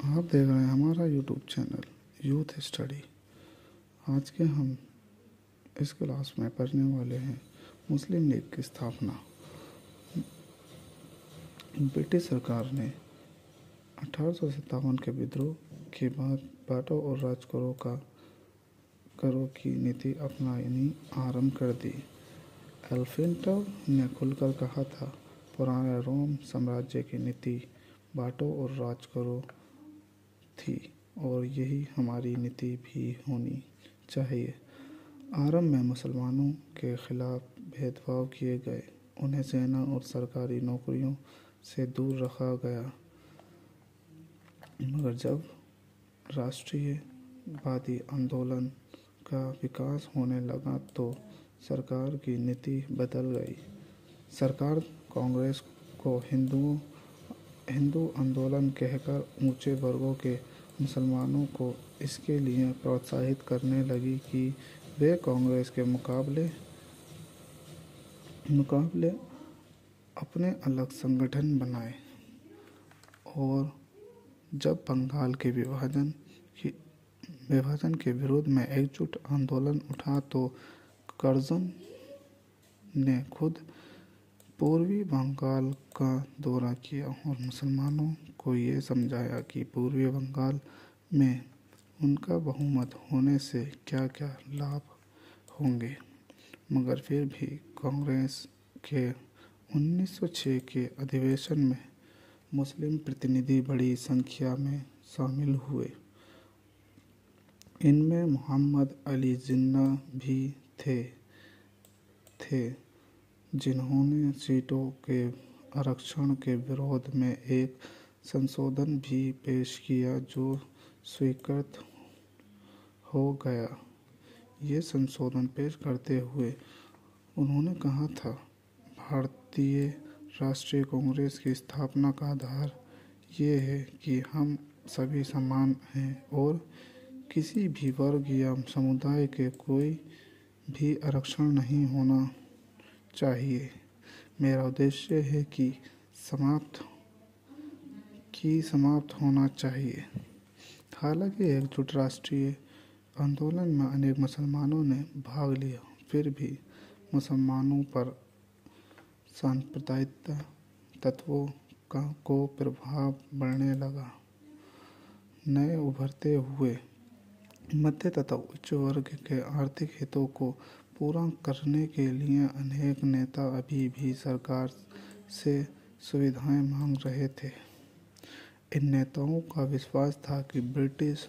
आप देख रहे हैं हमारा यूट्यूब चैनल यूथ स्टडी। आज के हम इस क्लास में पढ़ने वाले हैं मुस्लिम लीग की स्थापना। ब्रिटिश सरकार ने 1857 के विद्रोह के बाद बांटो और राज करो की नीति अपनानी आरंभ कर दी। एल्फिंस्टन ने खुलकर कहा था, पुराने रोम साम्राज्य की नीति बांटो और राज करो थी और यही हमारी नीति भी होनी चाहिए। आरंभ में मुसलमानों के खिलाफ भेदभाव किए गए, उन्हें सेना और सरकारी नौकरियों से दूर रखा गया। मगर जब राष्ट्रीयवादी आंदोलन का विकास होने लगा तो सरकार की नीति बदल गई। सरकार कांग्रेस को हिंदू आंदोलन कहकर ऊंचे वर्गों के मुसलमानों को इसके लिए प्रोत्साहित करने लगी कि वे कांग्रेस के मुकाबले अपने अलग संगठन बनाएं। और जब बंगाल के विभाजन के विरोध में एकजुट आंदोलन उठा तो कर्जन ने खुद पूर्वी बंगाल का दौरा किया और मुसलमानों को ये समझाया कि पूर्वी बंगाल में उनका बहुमत होने से क्या क्या लाभ होंगे। मगर फिर भी कांग्रेस के 1906 के अधिवेशन में मुस्लिम प्रतिनिधि बड़ी संख्या में शामिल हुए। इनमें मोहम्मद अली जिन्ना भी थे जिन्होंने सीटों के आरक्षण के विरोध में एक संशोधन भी पेश किया जो स्वीकृत हो गया। ये संशोधन पेश करते हुए उन्होंने कहा था, भारतीय राष्ट्रीय कांग्रेस की स्थापना का आधार ये है कि हम सभी समान हैं और किसी भी वर्ग या समुदाय के कोई भी आरक्षण नहीं होना चाहिए। मेरा उद्देश्य है कि समाप्त होना चाहिए। हालांकि एकजुट राष्ट्रीय आंदोलन में अनेक मुसलमानों ने भाग लिया, फिर भी मुसलमानों पर सांप्रदायिक तत्वों को प्रभाव बढ़ने लगा। नए उभरते हुए मध्य तथा उच्च वर्ग के आर्थिक हितों को पूरा करने के लिए अनेक नेता अभी भी सरकार से सुविधाएं मांग रहे थे। इन नेताओं का विश्वास था कि ब्रिटिश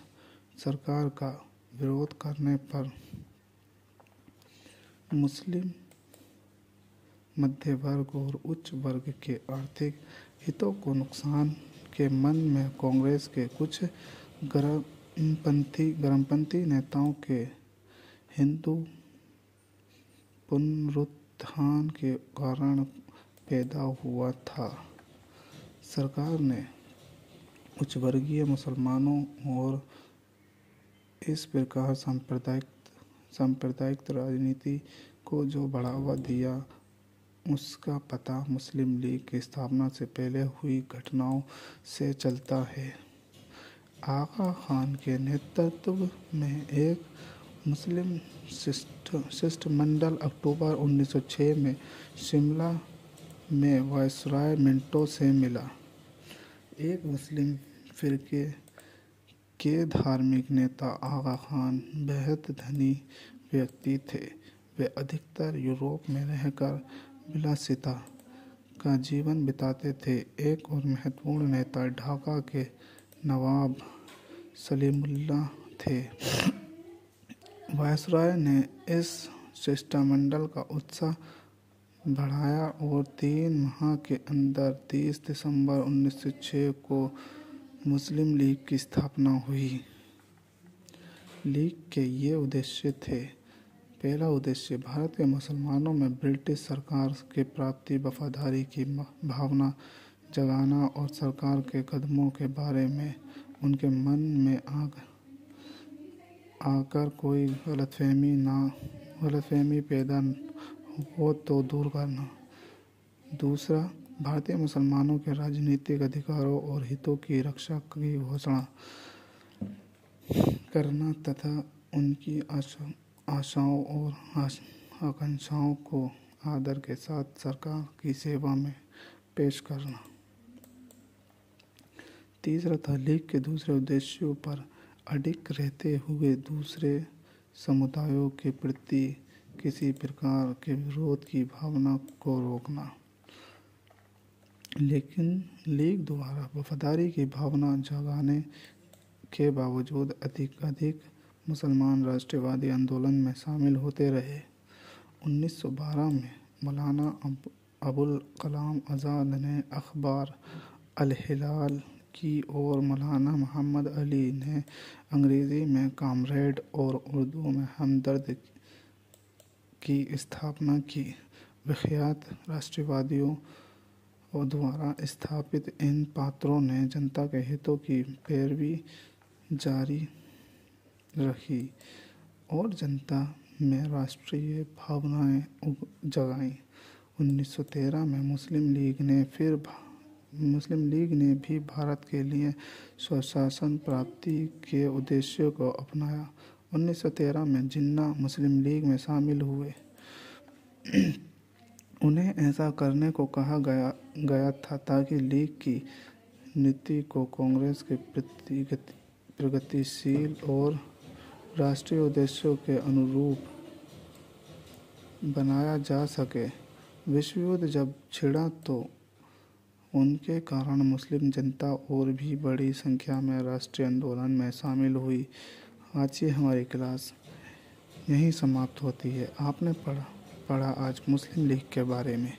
सरकार का विरोध करने पर मुस्लिम मध्य वर्ग और उच्च वर्ग के आर्थिक हितों को नुकसान के मन में कांग्रेस के कुछ गर्मपंथी नेताओं के हिंदू पुनरुत्थान के कारण पैदा हुआ था। सरकार ने उच्च वर्गीय मुसलमानों और इस प्रकार सांप्रदायिक राजनीति को जो बढ़ावा दिया उसका पता मुस्लिम लीग की स्थापना से पहले हुई घटनाओं से चलता है। आगा खान के नेतृत्व में एक मुस्लिम शिष्टमंडल अक्टूबर 1906 में शिमला में वायसराय मिंटो से मिला। एक मुस्लिम फिरके के धार्मिक नेता आगा खान बेहद धनी व्यक्ति थे। वे अधिकतर यूरोप में रहकर विलासिता का जीवन बिताते थे। एक और महत्वपूर्ण नेता ढाका के नवाब सलीमुल्लाह थे। वायसराय ने इस शिष्टमंडल का उत्साह बढ़ाया और 3 माह के अंदर 30 दिसंबर 1906 को मुस्लिम लीग की स्थापना हुई। लीग के ये उद्देश्य थे। पहला उद्देश्य भारत के मुसलमानों में ब्रिटिश सरकार के प्रति वफादारी की भावना जगाना और सरकार के कदमों के बारे में उनके मन में आकर कोई गलतफहमी पैदा हो तो दूर करना। दूसरा भारतीय मुसलमानों के राजनीतिक अधिकारों और हितों की रक्षा की घोषणा करना तथा उनकी आशाओं और आकांक्षाओं को आदर के साथ सरकार की सेवा में पेश करना। तीसरा था लीग के दूसरे उद्देश्यों पर अडिग रहते हुए दूसरे समुदायों के प्रति किसी प्रकार के विरोध की भावना को रोकना। लेकिन लीग द्वारा वफादारी की भावना जगाने के बावजूद अधिक मुसलमान राष्ट्रवादी आंदोलन में शामिल होते रहे। 1912 में मौलाना अबुल कलाम आज़ाद ने अखबार अल हिलाल की और मौलाना मोहम्मद अली ने अंग्रेज़ी में कामरेड और उर्दू में हमदर्द की स्थापना की। विख्यात राष्ट्रवादियों द्वारा स्थापित इन पात्रों ने जनता के हितों की पैरवी जारी रखी और जनता में राष्ट्रीय भावनाएं जगाईं। 1913 में मुस्लिम लीग ने भी भारत के लिए स्वशासन प्राप्ति के उद्देश्य को अपनाया। 1913 में जिन्ना मुस्लिम लीग में शामिल हुए। उन्हें ऐसा करने को कहा गया था ताकि लीग की नीति को कांग्रेस के प्रगतिशील और राष्ट्रीय उद्देश्यों के अनुरूप बनाया जा सके। विश्व युद्ध जब छिड़ा तो उनके कारण मुस्लिम जनता और भी बड़ी संख्या में राष्ट्रीय आंदोलन में शामिल हुई। आज की हमारी क्लास यहीं समाप्त होती है। आपने पढ़ा आज मुस्लिम लीग के बारे में।